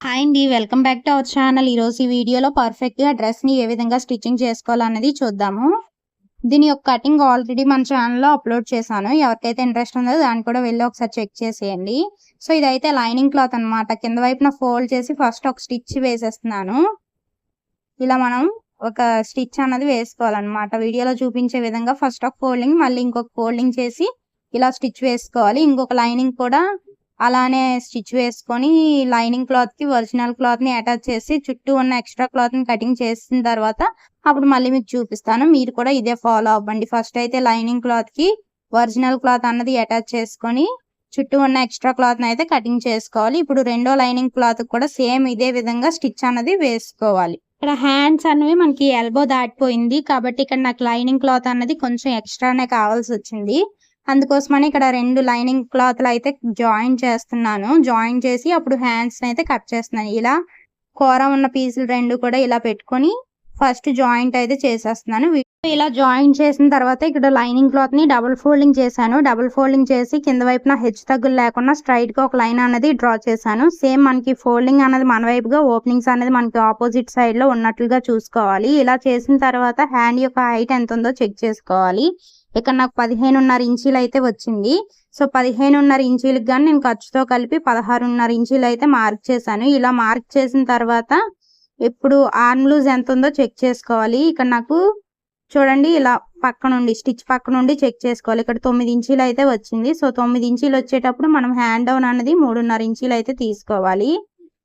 Hi అండి, welcome back to our channel. ఈరోజు ఈ వీడియోలో పర్ఫెక్ట్గా డ్రెస్ని ఏ విధంగా స్టిచ్చింగ్ చేసుకోవాలనేది చూద్దాము. దీని యొక్క కటింగ్ ఆల్రెడీ మన ఛానల్లో అప్లోడ్ చేశాను. ఎవరికైతే ఇంట్రెస్ట్ ఉందో దాన్ని కూడా వెళ్ళి ఒకసారి చెక్ చేసేయండి. సో ఇదైతే లైనింగ్ క్లాత్ అనమాట. కింద వైపున ఫోల్డ్ చేసి ఫస్ట్ ఒక స్టిచ్ వేసేస్తున్నాను. ఇలా మనం ఒక స్టిచ్ అన్నది వేసుకోవాలన్నమాట. వీడియోలో చూపించే విధంగా ఫస్ట్ ఒక ఫోల్డింగ్, మళ్ళీ ఇంకొక ఫోల్డింగ్ చేసి ఇలా స్టిచ్ వేసుకోవాలి. ఇంకొక లైనింగ్ కూడా అలానే స్టిచ్ వేసుకొని లైనింగ్ క్లాత్కి ఒరిజినల్ క్లాత్ని అటాచ్ చేసి చుట్టూ ఉన్న ఎక్స్ట్రా క్లాత్ని కటింగ్ చేసిన తర్వాత అప్పుడు మళ్ళీ మీకు చూపిస్తాను. మీరు కూడా ఇదే ఫాలో అవ్వండి. ఫస్ట్ అయితే లైనింగ్ క్లాత్కి ఒరిజినల్ క్లాత్ అన్నది అటాచ్ చేసుకొని చుట్టూ ఉన్న ఎక్స్ట్రా క్లాత్ని అయితే కటింగ్ చేసుకోవాలి. ఇప్పుడు రెండో లైనింగ్ క్లాత్ కూడా సేమ్ ఇదే విధంగా స్టిచ్ అన్నది వేసుకోవాలి. ఇక్కడ హ్యాండ్స్ అనేవి మనకి ఎల్బో దాటిపోయింది కాబట్టి ఇక్కడ నాకు లైనింగ్ క్లాత్ అన్నది కొంచెం ఎక్స్ట్రానే కావాల్సి వచ్చింది. అందుకోసమని ఇక్కడ రెండు లైనింగ్ క్లాత్లు అయితే జాయిన్ చేస్తున్నాను. జాయిన్ చేసి అప్పుడు హ్యాండ్స్ అయితే కట్ చేస్తున్నాను. ఇలా కూర ఉన్న పీసులు రెండు కూడా ఇలా పెట్టుకొని ఫస్ట్ జాయింట్ అయితే చేసేస్తున్నాను. ఇలా జాయిన్ చేసిన తర్వాత ఇక్కడ లైనింగ్ క్లాత్ ని డబుల్ ఫోల్డింగ్ చేశాను. డబుల్ ఫోల్డింగ్ చేసి కింద వైపున హెచ్చు తగ్గులు లేకుండా స్ట్రైట్ గా ఒక లైన్ అనేది డ్రా చేశాను. సేమ్ మనకి ఫోల్డింగ్ అనేది మన వైపుగా, ఓపెనింగ్స్ అనేది మనకి ఆపోజిట్ సైడ్ లో ఉన్నట్లుగా చూసుకోవాలి. ఇలా చేసిన తర్వాత హ్యాండ్ యొక్క హైట్ ఎంత ఉందో చెక్ చేసుకోవాలి. ఇక్కడ నాకు 15.5 ఇంచీలు అయితే వచ్చింది. సో 15.5 ఇంచీలకు కానీ నేను ఖర్చుతో కలిపి 16.5 ఇంచీలు అయితే మార్క్ చేశాను. ఇలా మార్క్ చేసిన తర్వాత ఇప్పుడు ఆర్మ్ లూజ్ ఎంత ఉందో చెక్ చేసుకోవాలి. ఇక్కడ నాకు చూడండి ఇలా పక్క నుండి స్టిచ్ పక్క నుండి చెక్ చేసుకోవాలి. ఇక్కడ 9 ఇంచీలు అయితే వచ్చింది. సో 9 ఇంచీలు వచ్చేటప్పుడు మనం హ్యాండ్ డౌన్ అనేది 3.5 ఇంచీలు అయితే తీసుకోవాలి.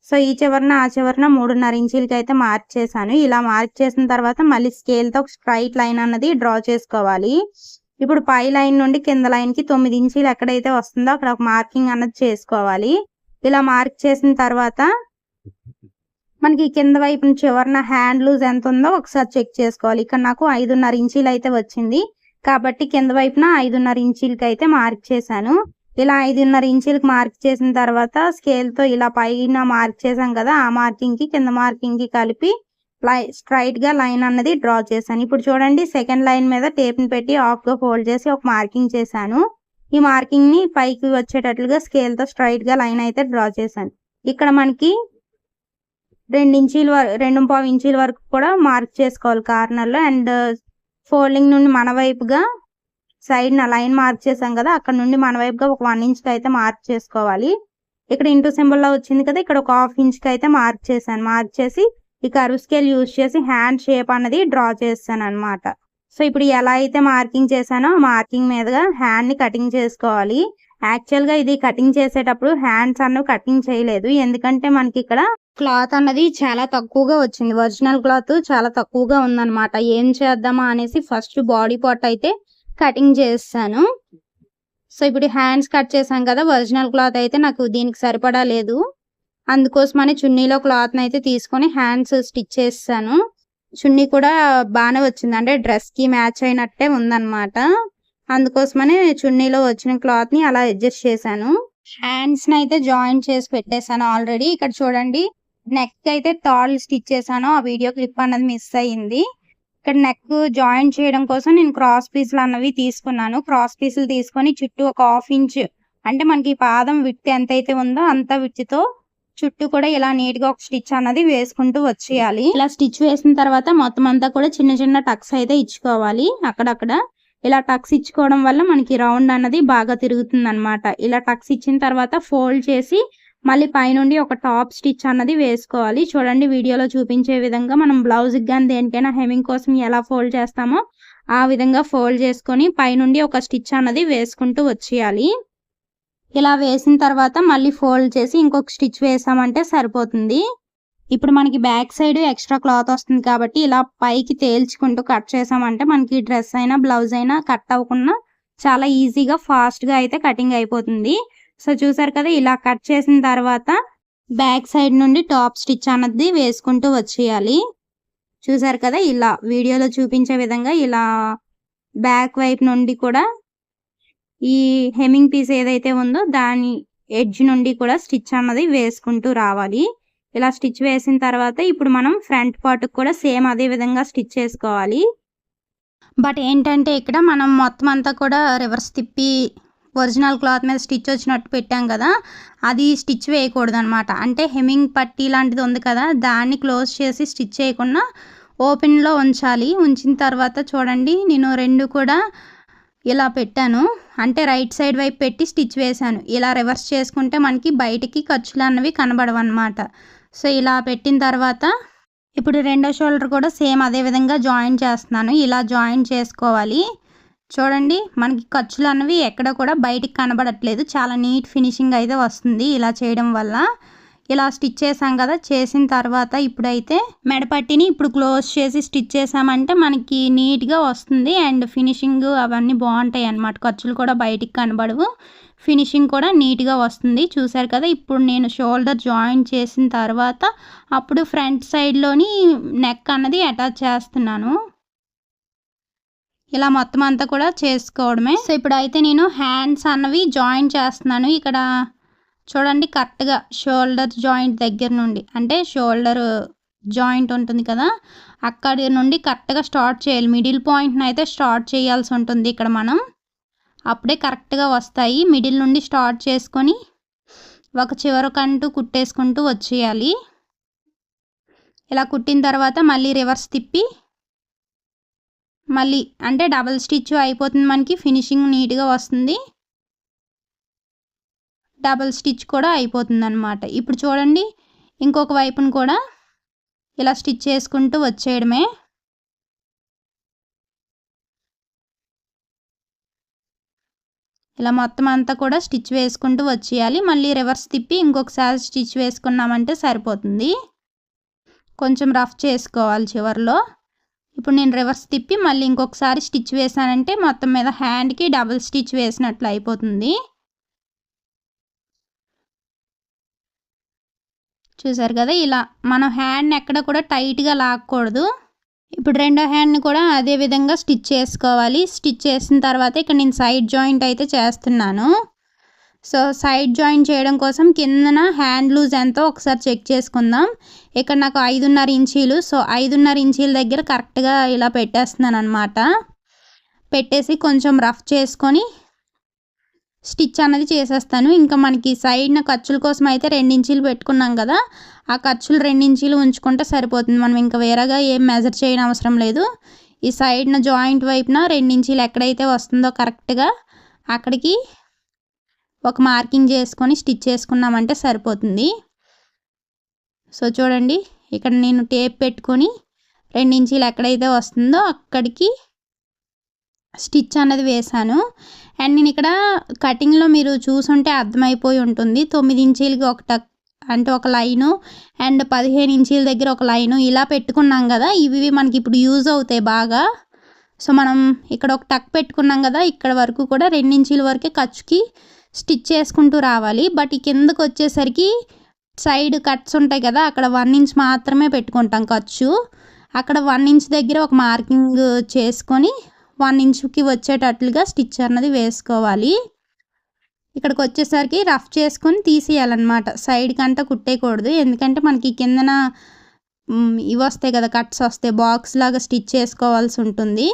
సో ఈ చివరన ఆ చివరన 3.5 ఇంచీలకి అయితే మార్క్ చేశాను. ఇలా మార్క్ చేసిన తర్వాత మళ్ళీ స్కేల్తో ఒక స్ట్రైట్ లైన్ అన్నది డ్రా చేసుకోవాలి. ఇప్పుడు పై లైన్ నుండి కింద లైన్కి 9 ఇంచీలు ఎక్కడైతే వస్తుందో అక్కడ ఒక మార్కింగ్ అన్నది చేసుకోవాలి. ఇలా మార్క్ చేసిన తర్వాత మనకి కింద వైపు చివరన హ్యాండ్ లూజ్ ఎంత ఉందో ఒకసారి చెక్ చేసుకోవాలి. ఇక్కడ నాకు 5.5 ఇంచీలు అయితే వచ్చింది కాబట్టి కింద వైపున 5.5 ఇంచీలకి అయితే మార్క్ చేశాను. ఇలా 5.5 ఇంచీలకు మార్క్ చేసిన తర్వాత స్కేల్తో ఇలా పైన మార్క్ చేసాం కదా, ఆ మార్కింగ్కి కింద మార్కింగ్కి కలిపి స్ట్రైట్ గా లైన్ అన్నది డ్రా చేశాను. ఇప్పుడు చూడండి సెకండ్ లైన్ మీద టేప్ ని పెట్టి హాఫ్ గా ఫోల్డ్ చేసి ఒక మార్కింగ్ చేశాను. ఈ మార్కింగ్ ని పైకి వచ్చేటట్లుగా స్కేల్ తో స్ట్రైట్ గా లైన్ అయితే డ్రా చేశాను. ఇక్కడ మనకి 2.5 ఇంచీల వరకు కూడా మార్క్ చేసుకోవాలి కార్నర్ లో. అండ్ ఫోల్డింగ్ నుండి మన వైపుగా సైడ్ నా లైన్ మార్క్ చేసాం కదా, అక్కడ నుండి మన వైపుగా ఒక 1 ఇంచ్ కి అయితే మార్క్ చేసుకోవాలి. ఇక్కడ ఇంటూ సింబల్ లో వచ్చింది కదా, ఇక్కడ ఒక 1/2 ఇంచ్ కి అయితే మార్క్ చేశాను. మార్క్ చేసి ఈ కర్వ్ స్కేల్ యూజ్ చేసి హ్యాండ్ షేప్ అన్నది డ్రా చేస్తాను అనమాట. సో ఇప్పుడు ఎలా అయితే మార్కింగ్ చేశానో ఆ మార్కింగ్ మీదుగా హ్యాండ్ ని కటింగ్ చేసుకోవాలి. యాక్చువల్ గా ఇది కటింగ్ చేసేటప్పుడు హ్యాండ్స్ అన్నవి కటింగ్ చేయలేదు, ఎందుకంటే మనకి ఇక్కడ క్లాత్ అన్నది చాలా తక్కువగా వచ్చింది. ఒరిజినల్ క్లాత్ చాలా తక్కువగా ఉందన్నమాట. ఏం చేద్దామా అనేసి ఫస్ట్ బాడీ పార్ట్ అయితే కటింగ్ చేస్తాను. సో ఇప్పుడు హ్యాండ్స్ కట్ చేశాం కదా, ఒరిజినల్ క్లాత్ అయితే నాకు దీనికి సరిపడా లేదు. అందుకోసమని చున్నీలో క్లాత్ని అయితే తీసుకొని హ్యాండ్స్ స్టిచ్ చేస్తాను. చున్నీ కూడా బాగానే వచ్చింది, అంటే డ్రెస్కి మ్యాచ్ అయినట్టే ఉందన్నమాట. అందుకోసమని చున్నీలో వచ్చిన క్లాత్ని అలా అడ్జస్ట్ చేశాను. హ్యాండ్స్ని అయితే జాయిన్ చేసి పెట్టేశాను ఆల్రెడీ. ఇక్కడ చూడండి నెక్ అయితే టాల్ స్టిచ్ చేశాను, ఆ వీడియో క్లిప్ అన్నది మిస్ అయ్యింది. ఇక్కడ నెక్ జాయిన్ చేయడం కోసం నేను క్రాస్ పీసులు అన్నవి తీసుకున్నాను. క్రాస్ పీసులు తీసుకొని చుట్టూ ఒక 1/2 ఇంచ్, అంటే మనకి పాదం విడ్త్ ఎంతైతే ఉందో అంత విడ్త్తో చుట్టూ కూడా ఇలా నీట్ గా ఒక స్టిచ్ అన్నది వేసుకుంటూ వచ్చేయాలి. ఇలా స్టిచ్ వేసిన తర్వాత మొత్తం అంతా కూడా చిన్న చిన్న టక్స్ అయితే ఇచ్చుకోవాలి. అక్కడక్కడ ఇలా టక్స్ ఇచ్చుకోవడం వల్ల మనకి రౌండ్ అన్నది బాగా తిరుగుతుంది అనమాట. ఇలా టక్స్ ఇచ్చిన తర్వాత ఫోల్డ్ చేసి మళ్ళీ పైనుండి ఒక టాప్ స్టిచ్ అన్నది వేసుకోవాలి. చూడండి వీడియోలో చూపించే విధంగా మనం బ్లౌజ్కి కానీ దేనికైనా హెమింగ్ కోసం ఎలా ఫోల్డ్ చేస్తామో ఆ విధంగా ఫోల్డ్ చేసుకొని పైనుండి ఒక స్టిచ్ అన్నది వేసుకుంటూ వచ్చేయాలి. ఇలా వేసిన తర్వాత మళ్ళీ ఫోల్డ్ చేసి ఇంకొక స్టిచ్ వేసామంటే సరిపోతుంది. ఇప్పుడు మనకి బ్యాక్ సైడ్ ఎక్స్ట్రా క్లాత్ వస్తుంది కాబట్టి ఇలా పైకి తేల్చుకుంటూ కట్ చేసామంటే మనకి డ్రెస్ అయినా బ్లౌజ్ అయినా కట్ అవ్వకుండా చాలా ఈజీగా ఫాస్ట్గా అయితే కటింగ్ అయిపోతుంది. సో చూసారు కదా, ఇలా కట్ చేసిన తర్వాత బ్యాక్ సైడ్ నుండి టాప్ స్టిచ్ అన్నది వేసుకుంటూ వచ్చేయాలి. చూసారు కదా, ఇలా వీడియోలో చూపించే విధంగా ఇలా బ్యాక్ వైపు నుండి కూడా ఈ హెమ్మింగ్ పీస్ ఏదైతే ఉందో దాని ఎడ్జ్ నుండి కూడా స్టిచ్ అన్నది వేసుకుంటూ రావాలి. ఇలా స్టిచ్ వేసిన తర్వాత ఇప్పుడు మనం ఫ్రంట్ పార్ట్ కూడా సేమ్ అదే విధంగా స్టిచ్ చేసుకోవాలి. బట్ ఏంటంటే ఇక్కడ మనం మొత్తం అంతా కూడా రివర్స్ తిప్పి ఒరిజినల్ క్లాత్ మీద స్టిచ్ వచ్చినట్టు పెట్టాం కదా, అది స్టిచ్ వేయకూడదు అనమాట. అంటే హెమ్మింగ్ పట్టీ లాంటిది ఉంది కదా, దాన్ని క్లోజ్ చేసి స్టిచ్ చేయకుండా ఓపెన్లో ఉంచాలి. ఉంచిన తర్వాత చూడండి, నేను 2 కూడా ఇలా పెట్టాను. అంటే రైట్ సైడ్ వైపు పెట్టి స్టిచ్ వేశాను. ఇలా రివర్స్ చేసుకుంటే మనకి బయటికి ఖర్చులు అన్నవి కనబడవు అనమాట. సో ఇలా పెట్టిన తర్వాత ఇప్పుడు రెండో షోల్డర్ కూడా సేమ్ అదే విధంగా జాయిన్ చేస్తున్నాను. ఇలా జాయిన్ చేసుకోవాలి. చూడండి, మనకి ఖర్చులు అన్నవి ఎక్కడ కూడా బయటికి కనబడట్లేదు. చాలా నీట్ ఫినిషింగ్ అయితే వస్తుంది ఇలా చేయడం వల్ల. ఇలా స్టిచ్ చేసాం కదా, చేసిన తర్వాత ఇప్పుడైతే మెడపట్టిని ఇప్పుడు క్లోజ్ చేసి స్టిచ్ చేసామంటే మనకి నీట్గా వస్తుంది. అండ్ ఫినిషింగ్ అవన్నీ బాగుంటాయి అన్నమాట. ఖర్చులు కూడా బయటికి కనబడవు, ఫినిషింగ్ కూడా నీట్గా వస్తుంది. చూసారు కదా, ఇప్పుడు నేను షోల్డర్ జాయిన్ చేసిన తర్వాత అప్పుడు ఫ్రంట్ సైడ్లోని నెక్ అన్నది అటాచ్ చేస్తున్నాను. ఇలా మొత్తం అంతా కూడా చేసుకోవడమే. సో ఇప్పుడైతే నేను హ్యాండ్స్ అన్నవి జాయిన్ చేస్తున్నాను. ఇక్కడ చూడండి, కరెక్ట్గా షోల్డర్ జాయింట్ దగ్గర నుండి, అంటే షోల్డర్ జాయింట్ ఉంటుంది కదా, అక్కడి నుండి కరెక్ట్గా స్టార్ట్ చేయాలి. మిడిల్ పాయింట్ని అయితే స్టార్ట్ చేయాల్సి ఉంటుంది ఇక్కడ మనం. అప్పుడే కరెక్ట్గా వస్తాయి. మిడిల్ నుండి స్టార్ట్ చేసుకొని ఒక చివరకంటూ కుట్టేసుకుంటూ వచ్చేయాలి. ఇలా కుట్టిన తర్వాత మళ్ళీ రివర్స్ తిప్పి మళ్ళీ అంటే డబల్ స్టిచ్ అయిపోతుంది మనకి. ఫినిషింగ్ నీట్గా వస్తుంది, డబల్ స్టిచ్ కూడా అయిపోతుంది అనమాట. ఇప్పుడు చూడండి, ఇంకొక వైపును కూడా ఇలా స్టిచ్ చేసుకుంటూ వచ్చేయడమే. ఇలా మొత్తం అంతా కూడా స్టిచ్ వేసుకుంటూ వచ్చేయాలి. మళ్ళీ రివర్స్ తిప్పి ఇంకొకసారి స్టిచ్ వేసుకున్నామంటే సరిపోతుంది. కొంచెం రఫ్ చేసుకోవాలి చివరిలో. ఇప్పుడు నేను రివర్స్ తిప్పి మళ్ళీ ఇంకొకసారి స్టిచ్ వేసానంటే మొత్తం మీద హ్యాండ్కి డబుల్ స్టిచ్ వేసినట్లు అయిపోతుంది. చూసారు కదా, ఇలా మనం హ్యాండ్ని ఎక్కడ కూడా టైట్గా లాక్కూడదు. ఇప్పుడు రెండో హ్యాండ్ని కూడా అదే విధంగా స్టిచ్ చేసుకోవాలి. స్టిచ్ చేసిన తర్వాత ఇక్కడ నేను సైడ్ జాయింట్ అయితే చేస్తున్నాను. సో సైడ్ జాయింట్ చేయడం కోసం కిందన హ్యాండ్ లూజ్ ఎంతో ఒకసారి చెక్ చేసుకుందాం. ఇక్కడ నాకు 5.5 ఇంచీలు. సో 5.5 ఇంచీల దగ్గర కరెక్ట్గా ఇలా పెట్టేస్తున్నాను అనమాట. పెట్టేసి కొంచెం రఫ్ చేసుకొని స్టిచ్ అనేది చేసేస్తాను. ఇంకా మనకి సైడ్న ఖర్చుల కోసం అయితే 2 ఇంచీలు పెట్టుకున్నాం కదా, ఆ ఖర్చులు 2 ఇంచీలు ఉంచుకుంటే సరిపోతుంది. మనం ఇంకా వేరేగా ఏం మెజర్ చేయని అవసరం లేదు. ఈ సైడ్న జాయింట్ వైపున 2 ఇంచీలు ఎక్కడైతే వస్తుందో కరెక్ట్గా అక్కడికి ఒక మార్కింగ్ చేసుకొని స్టిచ్ చేసుకున్నామంటే సరిపోతుంది. సో చూడండి, ఇక్కడ నేను టేప్ పెట్టుకొని 2 ఇంచీలు ఎక్కడైతే వస్తుందో అక్కడికి స్టిచ్ అనేది వేసాను. అండ్ నేను ఇక్కడ కటింగ్లో మీరు చూసుంటే అర్థమైపోయి ఉంటుంది. 9 ఇంచీలకి ఒక టక్ అంటే ఒక లైను, అండ్ 15 ఇంచీల దగ్గర ఒక లైను ఇలా పెట్టుకున్నాం కదా. ఇవి మనకి ఇప్పుడు యూజ్ అవుతాయి బాగా. సో మనం ఇక్కడ ఒక టక్ పెట్టుకున్నాం కదా, ఇక్కడ వరకు కూడా 2 ఇంచీల వరకే ఖర్చుకి స్టిచ్ చేసుకుంటూ రావాలి. బట్ ఈ కిందకు వచ్చేసరికి సైడ్ కట్స్ ఉంటాయి కదా, అక్కడ 1 ఇంచ్ మాత్రమే పెట్టుకుంటాం ఖర్చు. అక్కడ 1 ఇంచ్ దగ్గర ఒక మార్కింగ్ చేసుకొని 1 ఇంచుకి వచ్చేటట్లుగా స్టిచ్ అన్నది వేసుకోవాలి. ఇక్కడికి వచ్చేసరికి రఫ్ చేసుకొని తీసేయాలన్నమాట. సైడ్ కంటే కుట్టేయకూడదు, ఎందుకంటే మనకి కిందన ఇవి వస్తాయి కదా, కట్స్ వస్తాయి, బాక్స్ లాగా స్టిచ్ చేసుకోవాల్సి ఉంటుంది.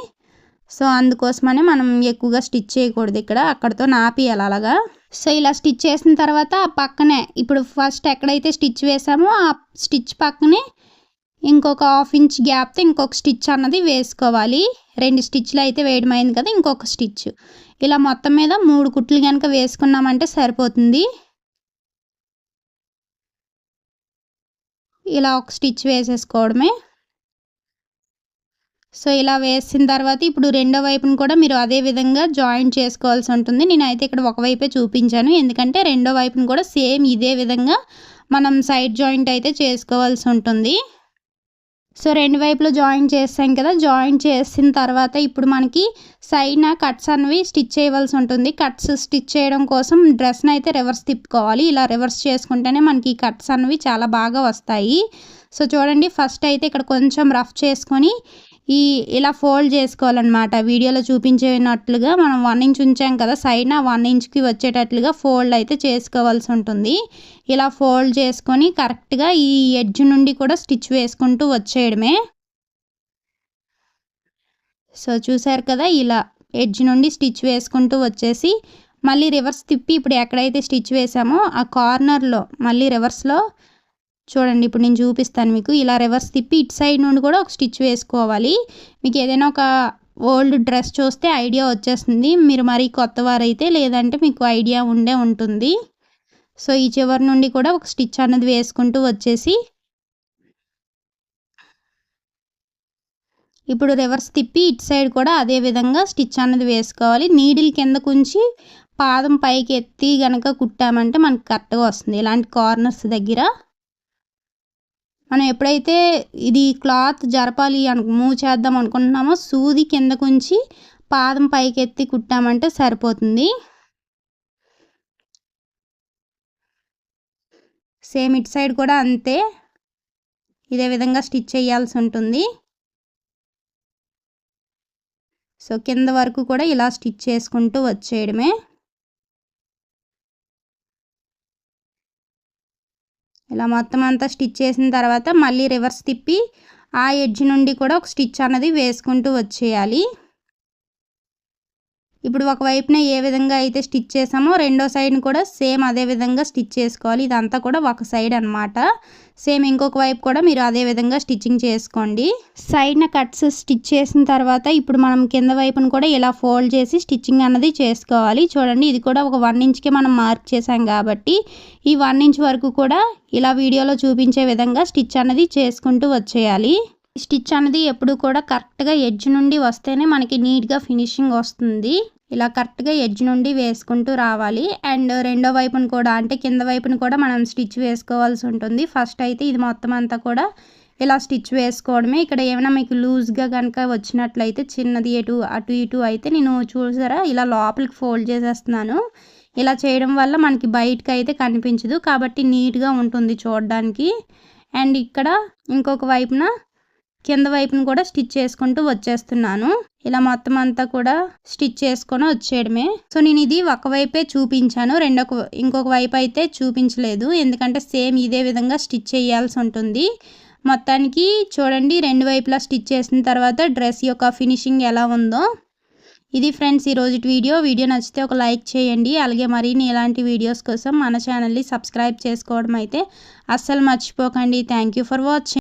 సో అందుకోసమని మనం ఎక్కువగా స్టిచ్ చేయకూడదు, ఇక్కడ అక్కడతో నాపియాలి అలాగా. సో ఇలా స్టిచ్ చేసిన తర్వాత ఆ పక్కనే ఇప్పుడు ఫస్ట్ ఎక్కడైతే స్టిచ్ వేసామో ఆ స్టిచ్ పక్కనే ఇంకొక 1/2 ఇంచ్ గ్యాప్తో ఇంకొక స్టిచ్ అన్నది వేసుకోవాలి. 2 స్టిచ్లు అయితే వేయడమైంది కదా, ఇంకొక స్టిచ్. ఇలా మొత్తం మీద 3 కుట్లు కనుక వేసుకున్నామంటే సరిపోతుంది. ఇలా ఒక స్టిచ్ వేసేసుకోవడమే. సో ఇలా వేసిన తర్వాత ఇప్పుడు రెండో వైపును కూడా మీరు అదే విధంగా జాయింట్ చేసుకోవాల్సి ఉంటుంది. నేనైతే ఇక్కడ ఒకవైపే చూపించాను, ఎందుకంటే రెండో వైపును కూడా సేమ్ ఇదే విధంగా మనం సైడ్ జాయింట్ అయితే చేసుకోవాల్సి ఉంటుంది. సో 2 వైపులో జాయింట్ చేసాం కదా, జాయింట్ చేసిన తర్వాత ఇప్పుడు మనకి సైడ్న కట్స్ అనేవి స్టిచ్ చేయవలసి ఉంటుంది. కట్స్ స్టిచ్ చేయడం కోసం డ్రెస్ని అయితే రివర్స్ తిప్పుకోవాలి. ఇలా రివర్స్ చేసుకుంటేనే మనకి కట్స్ అనేవి చాలా బాగా వస్తాయి. సో చూడండి, ఫస్ట్ అయితే ఇక్కడ కొంచెం రఫ్ చేసుకొని ఇలా ఫోల్డ్ చేసుకోవాలన్నమాట. వీడియోలో చూపించినట్లుగా మనం 1 ఇంచ్ ఉంచాం కదా సైడ్న, 1 ఇంచ్కి వచ్చేటట్లుగా ఫోల్డ్ అయితే చేసుకోవాల్సి ఉంటుంది. ఇలా ఫోల్డ్ చేసుకొని కరెక్ట్గా ఈ ఎడ్జ్ నుండి కూడా స్టిచ్ వేసుకుంటూ వచ్చేయడమే. సో చూసారు కదా, ఇలా ఎడ్జ్ నుండి స్టిచ్ వేసుకుంటూ వచ్చేసి మళ్ళీ రివర్స్ తిప్పి ఇప్పుడు ఎక్కడైతే స్టిచ్ వేసామో ఆ కార్నర్లో మళ్ళీ రివర్స్లో చూడండి, ఇప్పుడు నేను చూపిస్తాను మీకు. ఇలా రివర్స్ తిప్పి ఇటు సైడ్ నుండి కూడా ఒక స్టిచ్ వేసుకోవాలి. మీకు ఏదైనా ఒక ఓల్డ్ డ్రెస్ చూస్తే ఐడియా వచ్చేస్తుంది, మీరు మరీ కొత్త వారైతే, లేదంటే మీకు ఐడియా ఉంటుంది. సో ఈ చివరి నుండి కూడా ఒక స్టిచ్ అన్నది వేసుకుంటూ వచ్చేసి ఇప్పుడు రివర్స్ తిప్పి ఇటు సైడ్ కూడా అదే విధంగా స్టిచ్ అన్నది వేసుకోవాలి. నీడిల్ కిందకుంచి పాదం పైకి ఎత్తి గనక కుట్టామంటే మనకు కరెక్ట్గా వస్తుంది. ఇలాంటి కార్నర్స్ దగ్గర మనం ఎప్పుడైతే ఇది క్లాత్ జరపాలి మూవ్ చేద్దాం అనుకుంటున్నామో సూది కిందకుంచి పాదం పైకి ఎత్తి కుట్టామంటే సరిపోతుంది. సేమ్ ఇటు సైడ్ కూడా అంతే, ఇదే విధంగా స్టిచ్ చేయాల్సి ఉంటుంది. సో కింద వరకు కూడా ఇలా స్టిచ్ చేసుకుంటూ వచ్చేయడమే. ఇలా మొత్తం అంతా స్టిచ్ చేసిన తర్వాత మళ్ళీ రివర్స్ తిప్పి ఆ ఎడ్జ్ నుండి కూడా ఒక స్టిచ్ అన్నది వేసుకుంటూ వచ్చేయాలి. ఇప్పుడు ఒక వైపున ఏ విధంగా అయితే స్టిచ్ చేసామో రెండో సైడ్ని కూడా సేమ్ అదే విధంగా స్టిచ్ చేసుకోవాలి. ఇదంతా కూడా ఒక సైడ్ అనమాట. సేమ్ ఇంకొక వైపు కూడా మీరు అదే విధంగా స్టిచ్చింగ్ చేసుకోండి. సైడ్న కట్స్ స్టిచ్ చేసిన తర్వాత ఇప్పుడు మనం కింద వైపును కూడా ఇలా ఫోల్డ్ చేసి స్టిచ్చింగ్ అన్నది చేసుకోవాలి. చూడండి, ఇది కూడా ఒక 1 ఇంచ్కి మనం మార్క్ చేసాం కాబట్టి ఈ 1 ఇంచ్ వరకు కూడా ఇలా వీడియోలో చూపించే విధంగా స్టిచ్ అన్నది చేసుకుంటూ వచ్చేయాలి. స్టిచ్ అనేది ఎప్పుడు కూడా కరెక్ట్గా ఎడ్జ్ నుండి వస్తేనే మనకి నీట్గా ఫినిషింగ్ వస్తుంది. ఇలా కరెక్ట్గా ఎడ్జ్ నుండి వేసుకుంటూ రావాలి. అండ్ రెండో వైపును కూడా అంటే కింద వైపును కూడా మనం స్టిచ్ వేసుకోవాల్సి ఉంటుంది. ఫస్ట్ అయితే ఇది మొత్తం అంతా కూడా ఇలా స్టిచ్ వేసుకోవడమే. ఇక్కడ ఏమైనా మీకు లూజ్గా కనుక వచ్చినట్లయితే చిన్నది అటు ఇటు అయితే నేను చూసారా ఇలా లోపలికి ఫోల్డ్ చేసేస్తున్నాను. ఇలా చేయడం వల్ల మనకి బయటకు అయితే కనిపించదు కాబట్టి నీట్గా ఉంటుంది చూడడానికి. అండ్ ఇక్కడ ఇంకొక వైపున కింద వైపును కూడా స్టిచ్ చేసుకుంటూ వచ్చేస్తున్నాను. ఇలా మొత్తం అంతా కూడా స్టిచ్ చేసుకొని వచ్చేయడమే. సో నేను ఇది ఒకవైపే చూపించాను, ఇంకొక వైపు అయితే చూపించలేదు, ఎందుకంటే సేమ్ ఇదే విధంగా స్టిచ్ చేయాల్సి ఉంటుంది. మొత్తానికి చూడండి, రెండు వైపులా స్టిచ్ చేసిన తర్వాత డ్రెస్ యొక్క ఫినిషింగ్ ఎలా ఉందో. ఇది ఫ్రెండ్స్ ఈరోజు వీడియో నచ్చితే ఒక లైక్ చేయండి. అలాగే మరిన్ని ఇలాంటి వీడియోస్ కోసం మన ఛానల్ని సబ్స్క్రైబ్ చేసుకోవడం అయితే అస్సలు మర్చిపోకండి. Thank you for watching.